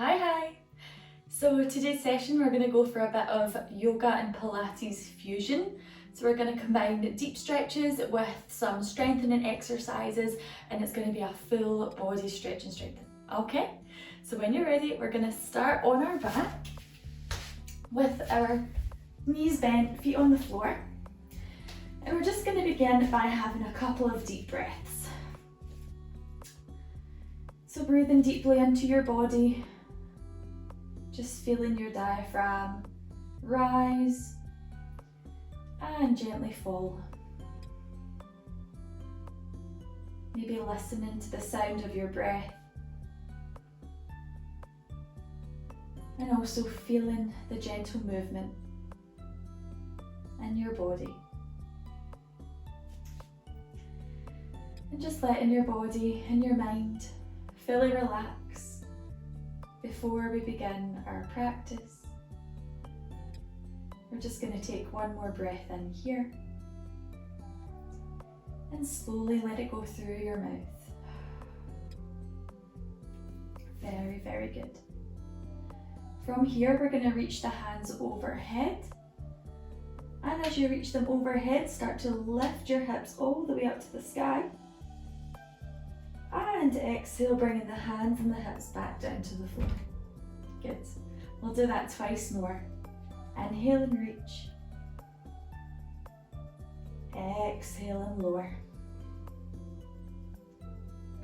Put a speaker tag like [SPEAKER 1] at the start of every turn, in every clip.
[SPEAKER 1] Hi! So today's session we're going to go for a bit of yoga and Pilates fusion. So we're going to combine deep stretches with some strengthening exercises, and it's going to be a full body stretch and strengthen. Okay, so when you're ready, we're going to start on our back with our knees bent, feet on the floor. And we're just going to begin by having a couple of deep breaths. So breathing deeply into your body, just feeling your diaphragm rise and gently fall. Maybe listening to the sound of your breath and also feeling the gentle movement in your body. And just letting your body and your mind fully relax before we begin our practice. We're just going to take one more breath in here and slowly let it go through your mouth. Very, very good. From here, we're going to reach the hands overhead. And as you reach them overhead, start to lift your hips all the way up to the sky. And exhale, bringing the hands and the hips back down to the floor. Good. We'll do that twice more. Inhale and reach. Exhale and lower.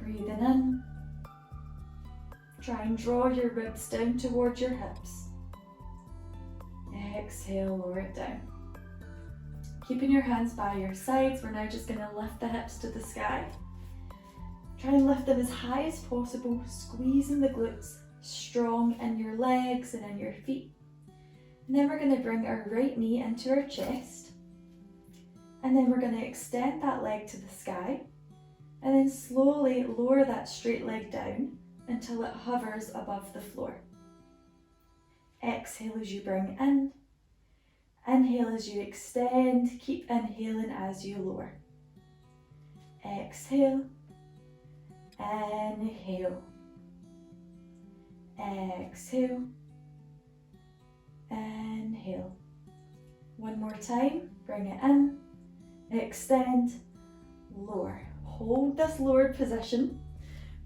[SPEAKER 1] Breathing in. Try and draw your ribs down towards your hips. Exhale, lower it down. Keeping your hands by your sides, we're now just going to lift the hips to the sky. Try and lift them as high as possible, squeezing the glutes, strong in your legs and in your feet. And then we're going to bring our right knee into our chest. And then we're going to extend that leg to the sky. And then slowly lower that straight leg down until it hovers above the floor. Exhale as you bring in. Inhale as you extend. Keep inhaling as you lower. Exhale. Inhale. Exhale. Inhale. One more time. Bring it in. Extend. Lower. Hold this lowered position.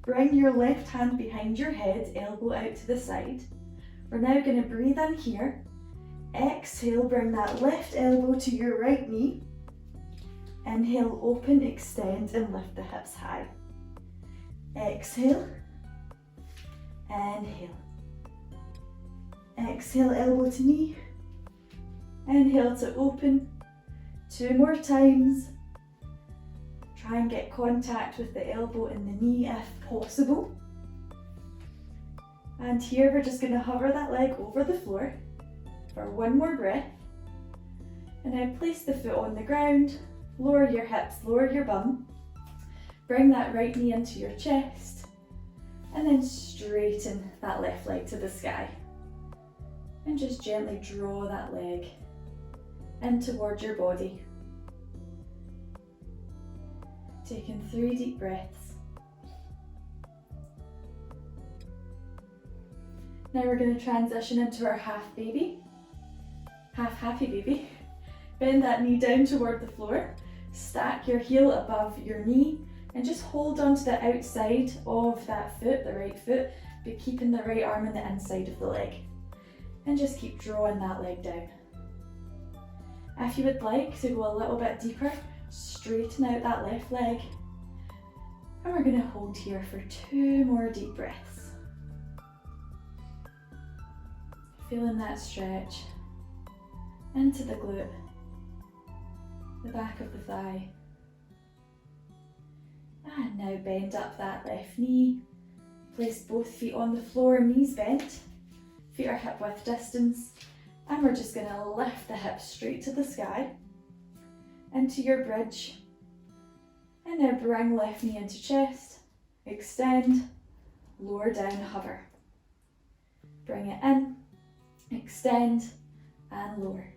[SPEAKER 1] Bring your left hand behind your head, elbow out to the side. We're now going to breathe in here. Exhale, bring that left elbow to your right knee. Inhale, open, extend, and lift the hips high. Exhale. Inhale. Exhale, elbow to knee. Inhale to open. 2 more times. Try and get contact with the elbow and the knee if possible. And here we're just going to hover that leg over the floor for 1 more breath. And then place the foot on the ground, lower your hips, lower your bum. Bring that right knee into your chest. And then straighten that left leg to the sky. And just gently draw that leg in towards your body. Taking 3 deep breaths. Now we're going to transition into our half baby, half happy baby. Bend that knee down toward the floor. Stack your heel above your knee and just hold on to the outside of that foot, the right foot, but keeping the right arm on the inside of the leg. And just keep drawing that leg down. If you would like to go a little bit deeper, straighten out that left leg. And we're going to hold here for 2 more deep breaths. Feeling that stretch into the glute, the back of the thigh. And now bend up that left knee. Place both feet on the floor, knees bent. Feet are hip width distance. And we're just going to lift the hips straight to the sky. Into your bridge. And now bring left knee into chest. Extend. Lower down, hover. Bring it in. Extend. And lower.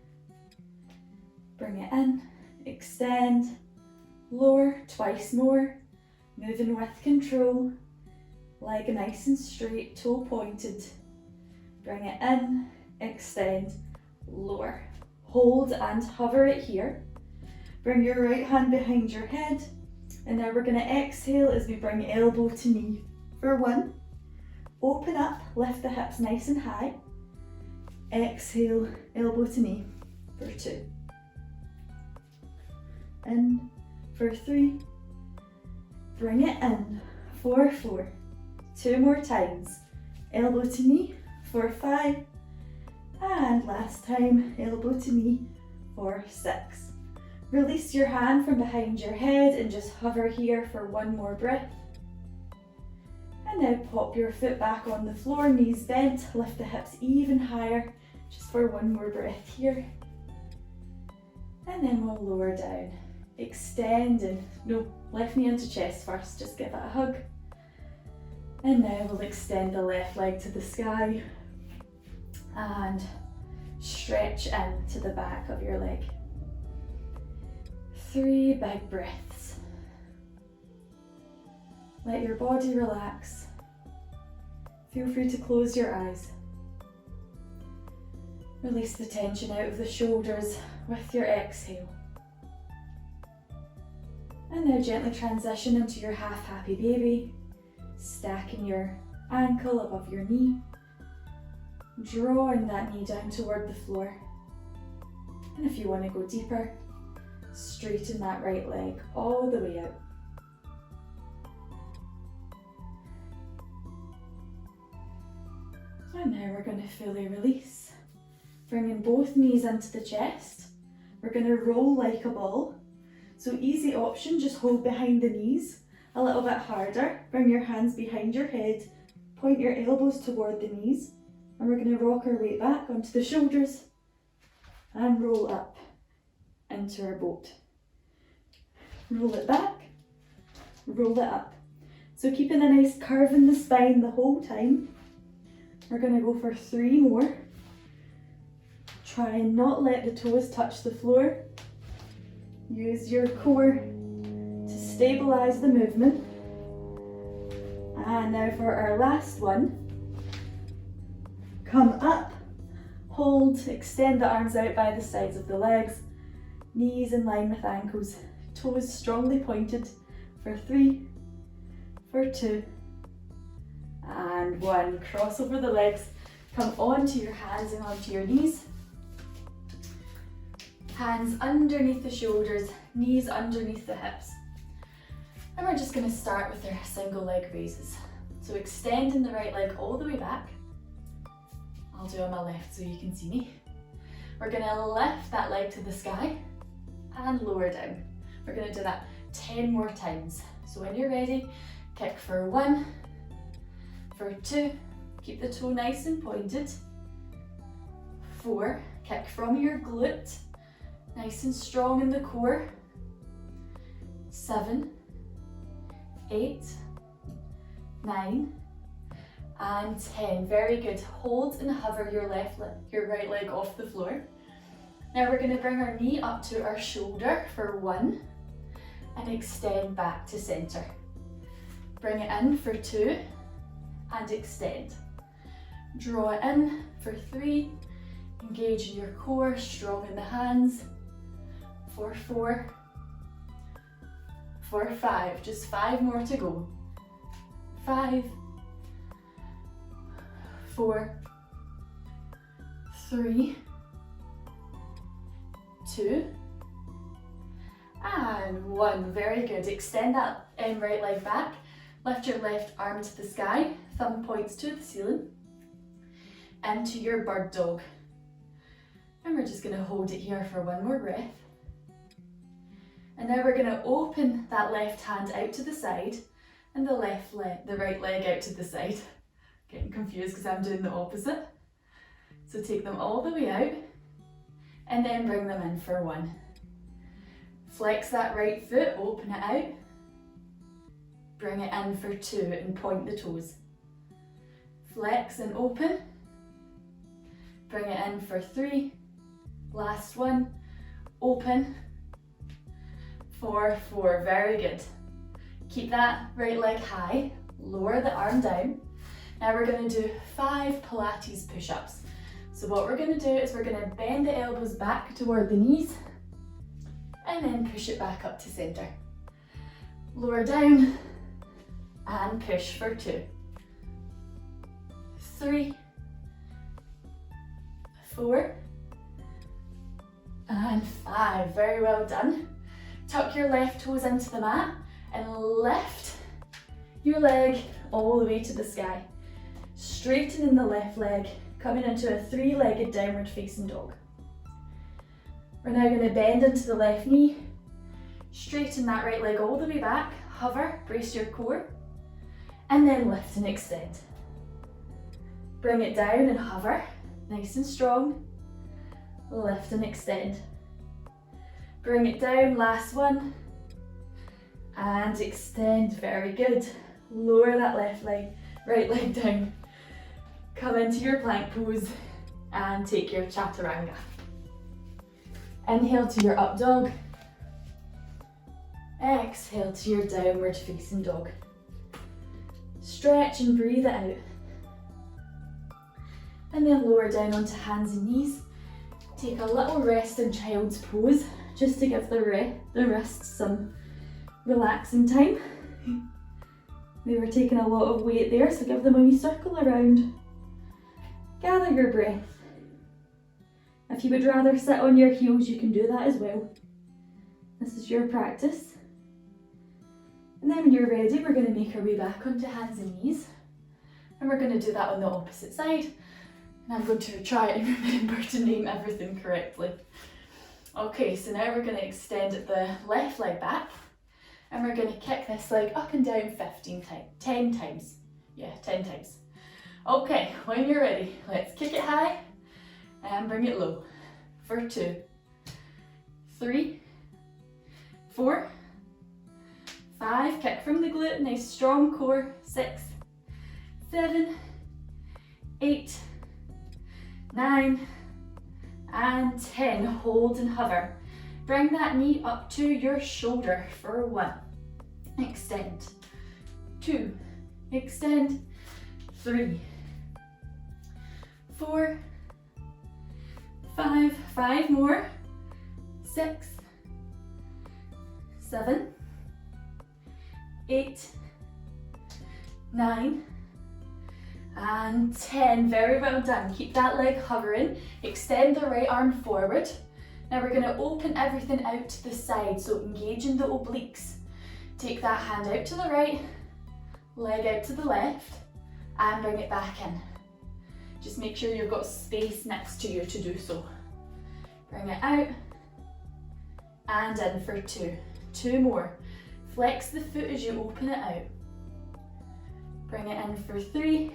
[SPEAKER 1] Bring it in. Extend. Lower. Twice more. Moving with control. Leg nice and straight, toe pointed. Bring it in, extend, lower. Hold and hover it here. Bring your right hand behind your head. And now we're going to exhale as we bring elbow to knee for 1. Open up, lift the hips nice and high. Exhale, elbow to knee for 2. In for 3. Bring it in for 4. 2 more times. Elbow to knee for 5. And last time, elbow to knee for 6. Release your hand from behind your head and just hover here for 1 more breath. And now pop your foot back on the floor, knees bent, lift the hips even higher, just for 1 more breath here. And then we'll lower down. Extend and, no, left knee into chest first, just give it a hug. And now we'll extend the left leg to the sky and stretch in to the back of your leg. 3 big breaths. Let your body relax. Feel free to close your eyes. Release the tension out of the shoulders with your exhale. And now gently transition into your half happy baby, stacking your ankle above your knee, drawing that knee down toward the floor. And if you want to go deeper, straighten that right leg all the way out. And now we're going to fully release, bringing both knees into the chest. We're going to roll like a ball. So easy option, just hold behind the knees. A little bit harder, bring your hands behind your head, point your elbows toward the knees, and we're going to rock our weight back onto the shoulders and roll up into our boat. Roll it back, roll it up. So keeping a nice curve in the spine the whole time. We're going to go for 3 more. Try and not let the toes touch the floor. Use your core to stabilize the movement. And now for our last one. Come up, hold, extend the arms out by the sides of the legs, knees in line with ankles, toes strongly pointed for 3, for 2, and 1. Cross over the legs, come onto your hands and onto your knees. Hands underneath the shoulders, knees underneath the hips. And we're just going to start with our single leg raises. So extending the right leg all the way back. I'll do on my left so you can see me. We're going to lift that leg to the sky and lower down. We're going to do that 10 more times. So when you're ready, kick for 1, for 2, keep the toe nice and pointed. 4, kick from your glute, nice and strong in the core. 7, 8, 9, and 10. Very good. Hold and hover your right leg off the floor. Now we're going to bring our knee up to our shoulder for 1 and extend back to center. Bring it in for 2 and extend. Draw it in for 3. Engage in your core, strong in the hands. For 4. For 5. Just 5 more to go. 5. 4. 3. 2. And 1. Very good. Extend that right leg back. Lift your left arm to the sky. Thumb points to the ceiling. Into your bird dog. And we're just going to hold it here for 1 more breath. And now we're going to open that left hand out to the side and the right leg out to the side. Getting confused because I'm doing the opposite. So take them all the way out and then bring them in for 1. Flex that right foot, open it out. Bring it in for 2 and point the toes. Flex and open. Bring it in for 3. Last one. Open. For 4. Very good. Keep that right leg high. Lower the arm down. Now we're going to do 5 Pilates push-ups. So what we're going to do is we're going to bend the elbows back toward the knees and then push it back up to center. Lower down and push for 2, 3, 4, and 5. Very well done. Tuck your left toes into the mat and lift your leg all the way to the sky. Straightening the left leg, coming into a 3-legged downward facing dog. We're now going to bend into the left knee, straighten that right leg all the way back, hover, brace your core, and then lift and extend. Bring it down and hover, nice and strong, lift and extend. Bring it down, last one, and extend, very good. Lower that right leg down. Come into your plank pose and take your chaturanga. Inhale to your up dog. Exhale to your downward facing dog. Stretch and breathe it out. And then lower down onto hands and knees. Take a little rest in child's pose, just to give the wrists some relaxing time. They were taking a lot of weight there, so give them a wee circle around. Gather your breath. If you would rather sit on your heels, you can do that as well. This is your practice. And then when you're ready, we're going to make our way back onto hands and knees. And we're going to do that on the opposite side. And I'm going to try and remember to name everything correctly. Okay, so now we're going to extend the left leg back. And we're going to kick this leg up and down 10 times. Yeah, 10 times. Okay, when you're ready, let's kick it high and bring it low for 2, 3, 4, 5, kick from the glute, nice strong core, 6, 7, 8, 9, and 10. Hold and hover. Bring that knee up to your shoulder for 1, extend, 2, extend, 3, 4, 5 more, 6, 7, 8, 9, and 10. Very well done. Keep that leg hovering. Extend the right arm forward. Now we're going to open everything out to the side, so engaging the obliques. Take that hand out to the right, leg out to the left, and bring it back in. Just make sure you've got space next to you to do so. Bring it out, and in for 2. 2 more. Flex the foot as you open it out. Bring it in for 3,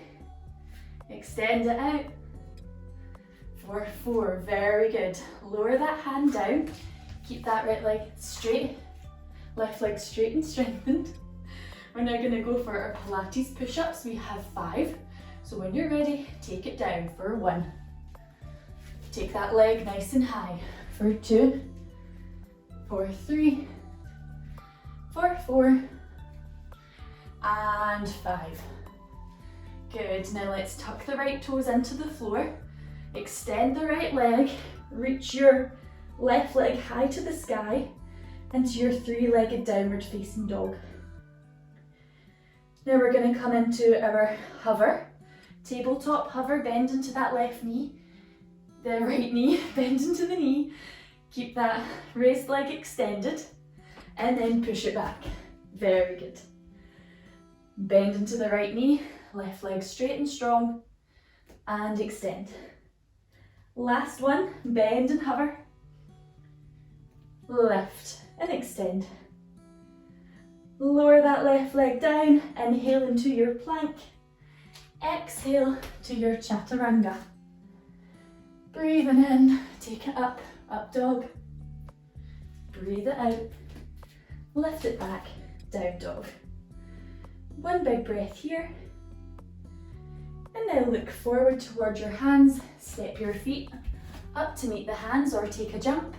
[SPEAKER 1] extend it out, for 4, very good. Lower that hand down, keep that right leg straight, left leg straight and strengthened. We're now going to go for our Pilates push-ups. We have 5, so when you're ready, take it down for 1. Take that leg nice and high for 2, for 3, for 4, and 5. Good, now let's tuck the right toes into the floor, extend the right leg, reach your left leg high to the sky into your 3-legged downward facing dog. Now we're going to come into our hover, tabletop hover, bend into that left knee, the right knee, bend into the knee, keep that raised leg extended, and then push it back. Very good. Bend into the right knee, left leg straight and strong, and extend. Last one, bend and hover, lift and extend. Lower that left leg down, inhale into your plank, exhale to your chaturanga. Breathing in, take it up, up dog. Breathe it out, lift it back, down dog. One big breath here. And now look forward towards your hands, step your feet up to meet the hands or take a jump.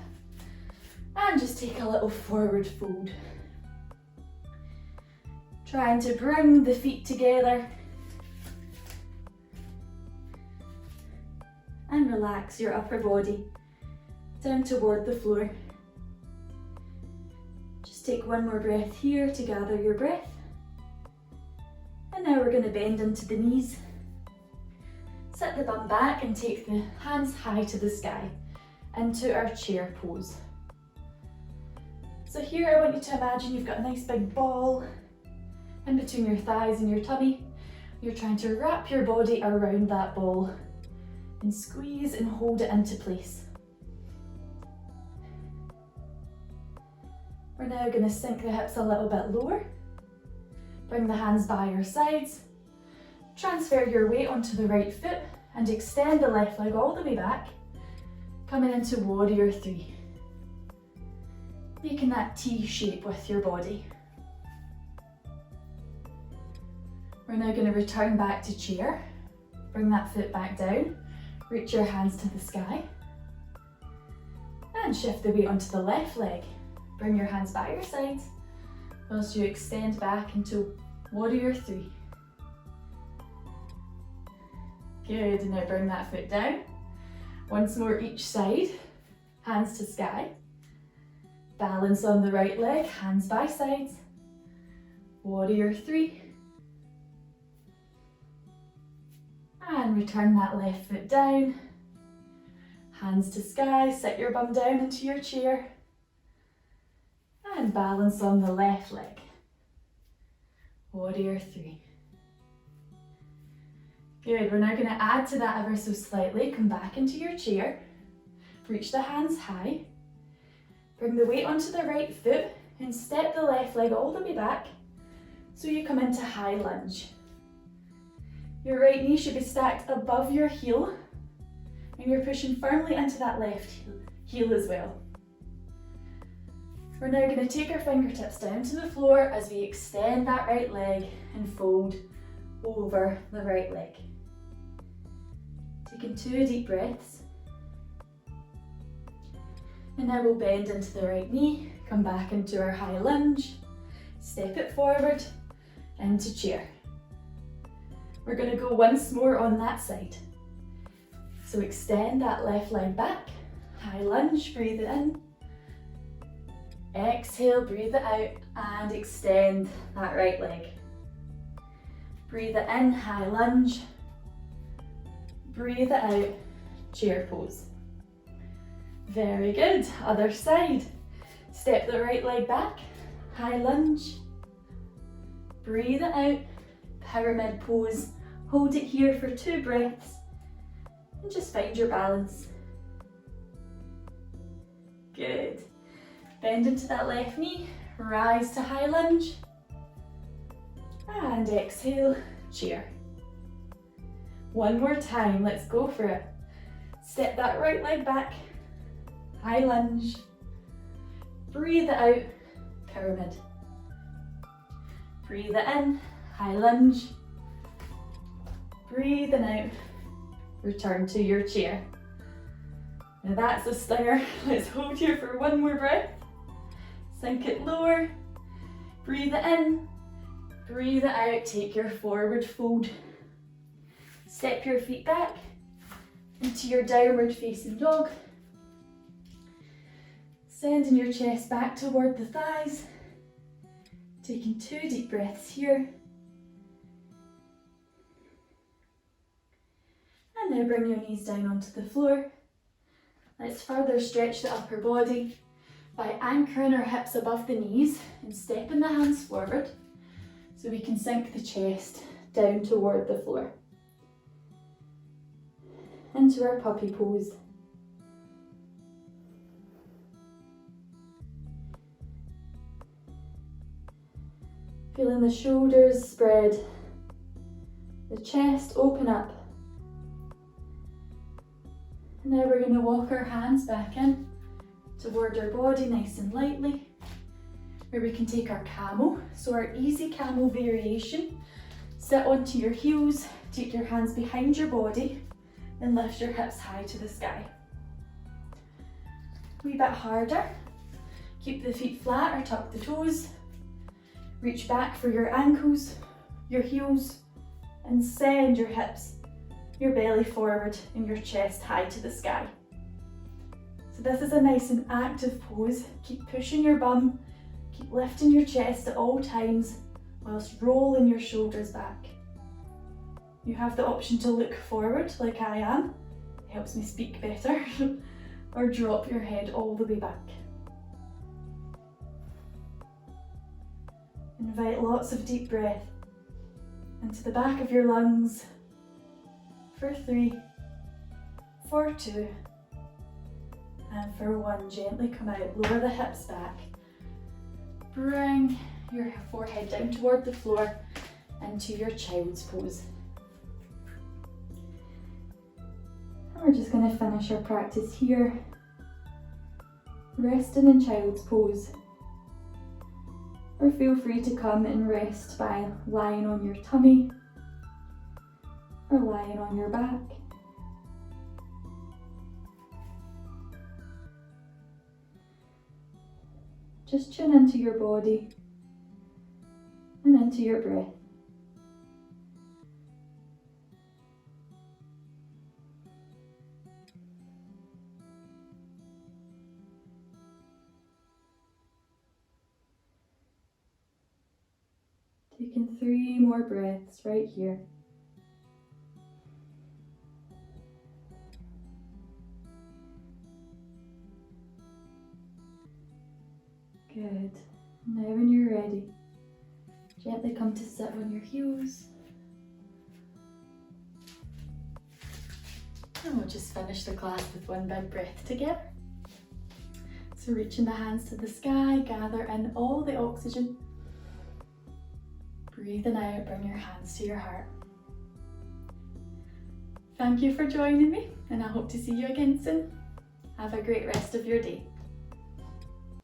[SPEAKER 1] And just take a little forward fold. Trying to bring the feet together. and relax your upper body down toward the floor. Just take one more breath here to gather your breath. And now we're going to bend into the knees. Sit the bum back and take the hands high to the sky into our chair pose. So here I want you to imagine you've got a nice big ball in between your thighs and your tummy. You're trying to wrap your body around that ball and squeeze and hold it into place. We're now going to sink the hips a little bit lower. Bring the hands by your sides. Transfer your weight onto the right foot and extend the left leg all the way back, coming into warrior three. Making that T shape with your body. We're now going to return back to chair. Bring that foot back down. Reach your hands to the sky. And shift the weight onto the left leg. Bring your hands by your sides whilst you extend back into warrior three. Good, and now bring that foot down. Once more each side, hands to sky. Balance on the right leg, hands by sides. Warrior three. And return that left foot down. Hands to sky, sit your bum down into your chair. And balance on the left leg. Warrior three. Good, we're now going to add to that ever so slightly. Come back into your chair. Reach the hands high. Bring the weight onto the right foot and step the left leg all the way back so you come into high lunge. Your right knee should be stacked above your heel and you're pushing firmly into that left heel as well. We're now going to take our fingertips down to the floor as we extend that right leg and fold over the right leg. Taking 2 deep breaths. And now we'll bend into the right knee, come back into our high lunge, step it forward, into chair. We're going to go once more on that side. So extend that left leg back, high lunge, breathe it in. Exhale, breathe it out and extend that right leg. Breathe it in, high lunge. Breathe it out, chair pose. Very good, other side. Step the right leg back, high lunge. Breathe it out, pyramid pose. Hold it here for 2 breaths and just find your balance. Good. Bend into that left knee, rise to high lunge. And exhale, chair. One more time, let's go for it. Step that right leg back, high lunge. Breathe it out, pyramid. Breathe it in, high lunge. Breathe it out, return to your chair. Now that's a stinger. Let's hold here for one more breath. Sink it lower. Breathe it in. Breathe it out. Take your forward fold. Step your feet back into your downward facing dog. Sending your chest back toward the thighs. Taking 2 deep breaths here. And now bring your knees down onto the floor. Let's further stretch the upper body by anchoring our hips above the knees and stepping the hands forward so we can sink the chest down toward the floor. Into our puppy pose. Feeling the shoulders spread, the chest open up. And now we're going to walk our hands back in toward our body nice and lightly, where we can take our camel, so our easy camel variation. Sit onto your heels, take your hands behind your body and lift your hips high to the sky. A wee bit harder. Keep the feet flat or tuck the toes. Reach back for your ankles, your heels, and send your hips your belly forward and your chest high to the sky. So this is a nice and active pose. Keep pushing your bum, keep lifting your chest at all times whilst rolling your shoulders back. You have the option to look forward like I am, it helps me speak better, or drop your head all the way back. Invite lots of deep breath into the back of your lungs for 3, for 2, and for 1. Gently come out, lower the hips back. Bring your forehead down toward the floor into your child's pose. And we're just going to finish our practice here, resting in child's pose. Or feel free to come and rest by lying on your tummy or lying on your back. Just tune into your body and into your breath. Taking 3 more breaths right here. Good. Now when you're ready, gently come to sit on your heels. And we'll just finish the class with 1 big breath together. So reaching the hands to the sky, gather in all the oxygen. Breathing out, bring your hands to your heart. Thank you for joining me, and I hope to see you again soon. Have a great rest of your day.